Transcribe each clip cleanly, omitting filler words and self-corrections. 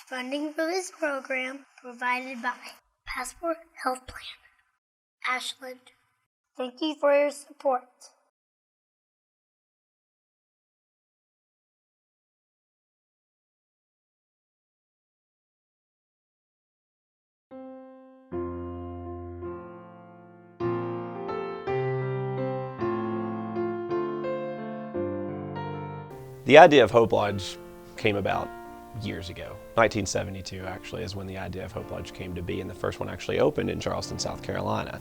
Funding for this program provided by Passport Health Plan. Ashland. Thank you for your support. The idea of Hope Lodge came about years ago. 1972 actually is when the idea of Hope Lodge came to be, and the first one actually opened in Charleston, South Carolina.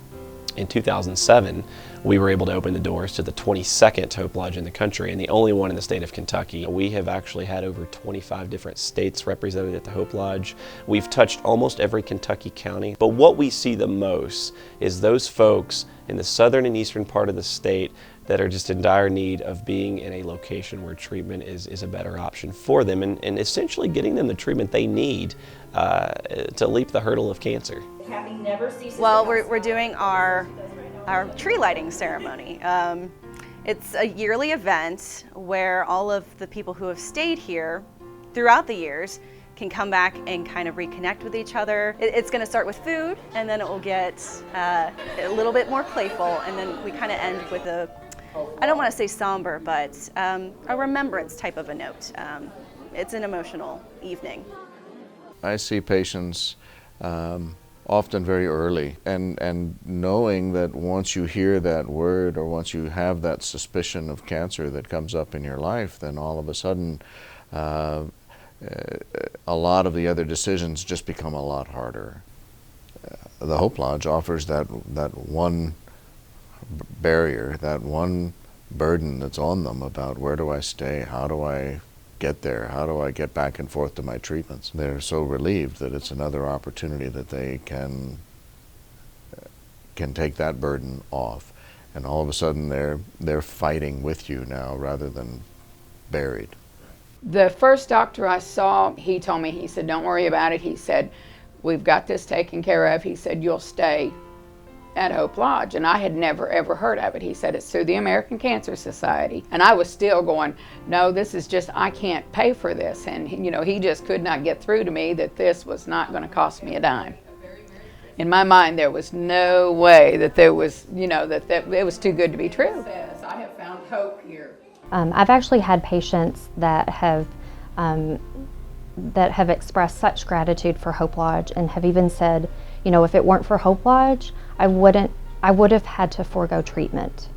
In 2007, we were able to open the doors to the 22nd Hope Lodge in the country and the only one in the state of Kentucky. We have actually had over 25 different states represented at the Hope Lodge. We've touched almost every Kentucky county, but what we see the most is those folks in the southern and eastern part of the state that are just in dire need of being in a location where treatment is a better option for them and essentially getting them the treatment they need to leap the hurdle of cancer. Well, we're doing our tree lighting ceremony. It's a yearly event where all of the people who have stayed here throughout the years can come back and kind of reconnect with each other. It's going to start with food, and then it will get a little bit more playful, and then we kind of end with I don't want to say somber, but a remembrance type of a note. It's an emotional evening. I see patients often very early, and knowing that once you hear that word or once you have that suspicion of cancer that comes up in your life, then all of a sudden a lot of the other decisions just become a lot harder. The Hope Lodge offers that one barrier, that one burden that's on them about where do I stay, how do I get there, how do I get back and forth to my treatments. They're so relieved that it's another opportunity that they can take that burden off, and all of a sudden they're fighting with you now rather than buried. The first doctor I saw, he told me, he said, don't worry about it. He said, we've got this taken care of. He said, you'll stay at Hope Lodge. And I had never ever heard of it. He said, it's through the American Cancer Society. And I was still going, no, this is just, I can't pay for this. And he just could not get through to me that this was not going to cost me a dime. In my mind, there was no way that there was, that it was too good to be true. I have found hope here. I've actually had patients that have expressed such gratitude for Hope Lodge and have even said, if it weren't for Hope Lodge, I would have had to forego treatment.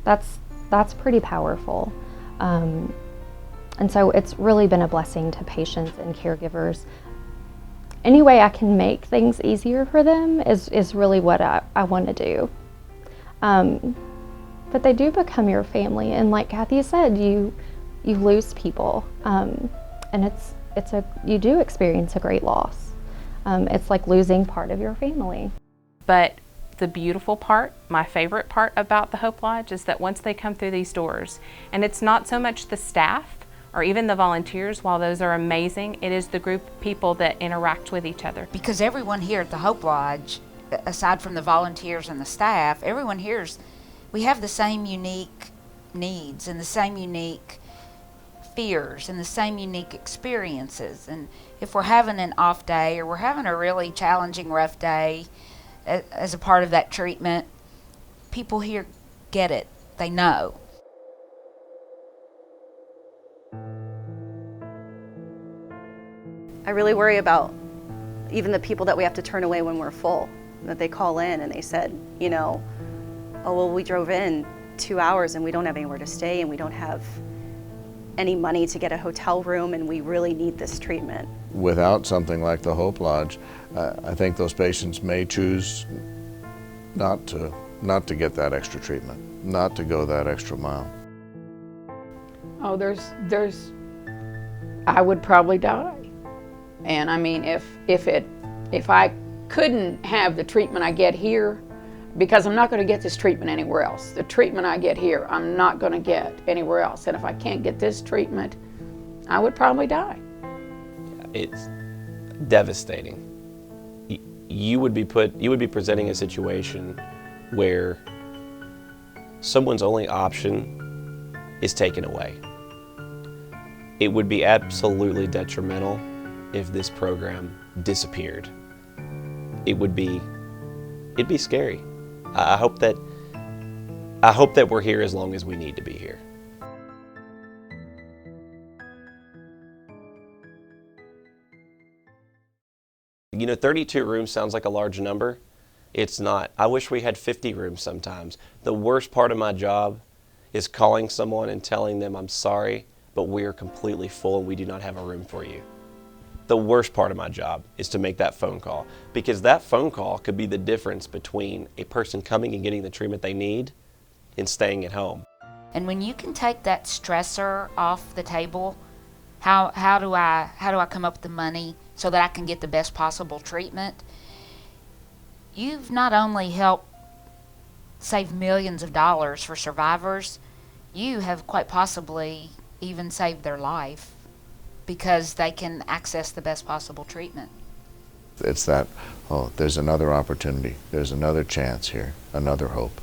That's pretty powerful. And so it's really been a blessing to patients and caregivers. Any way I can make things easier for them is really what I want to do. But they do become your family, and like Kathy said, you lose people, and you do experience a great loss. It's like losing part of your family. But the beautiful part, my favorite part about the Hope Lodge is that once they come through these doors, and it's not so much the staff or even the volunteers, while those are amazing, it is the group of people that interact with each other. Because everyone here at the Hope Lodge, aside from the volunteers and the staff, everyone here's we have the same unique needs and the same unique fears and the same unique experiences. And if we're having an off day or we're having a really challenging, rough day as a part of that treatment, people here get it. They know. I really worry about even the people that we have to turn away when we're full, that they call in and they said, oh, well, we drove in 2 hours and we don't have anywhere to stay and we don't have any money to get a hotel room and we really need this treatment. Without something like the Hope Lodge, I think those patients may choose not to get that extra treatment, not to go that extra mile. Oh, I would probably die. And I mean, if I couldn't have the treatment I get here, because I'm not going to get this treatment anywhere else. The treatment I get here, I'm not going to get anywhere else. And if I can't get this treatment, I would probably die. It's devastating. You would be presenting a situation where someone's only option is taken away. It would be absolutely detrimental if this program disappeared. It'd be scary. I hope that we're here as long as we need to be here. You know, 32 rooms sounds like a large number. It's not. I wish we had 50 rooms sometimes. The worst part of my job is calling someone and telling them I'm sorry, but we are completely full and we do not have a room for you. The worst part of my job is to make that phone call, because that phone call could be the difference between a person coming and getting the treatment they need and staying at home. And when you can take that stressor off the table, how do I come up with the money so that I can get the best possible treatment? You've not only helped save millions of dollars for survivors, you have quite possibly even saved their life, because they can access the best possible treatment. It's that, oh, there's another opportunity, there's another chance here, another hope.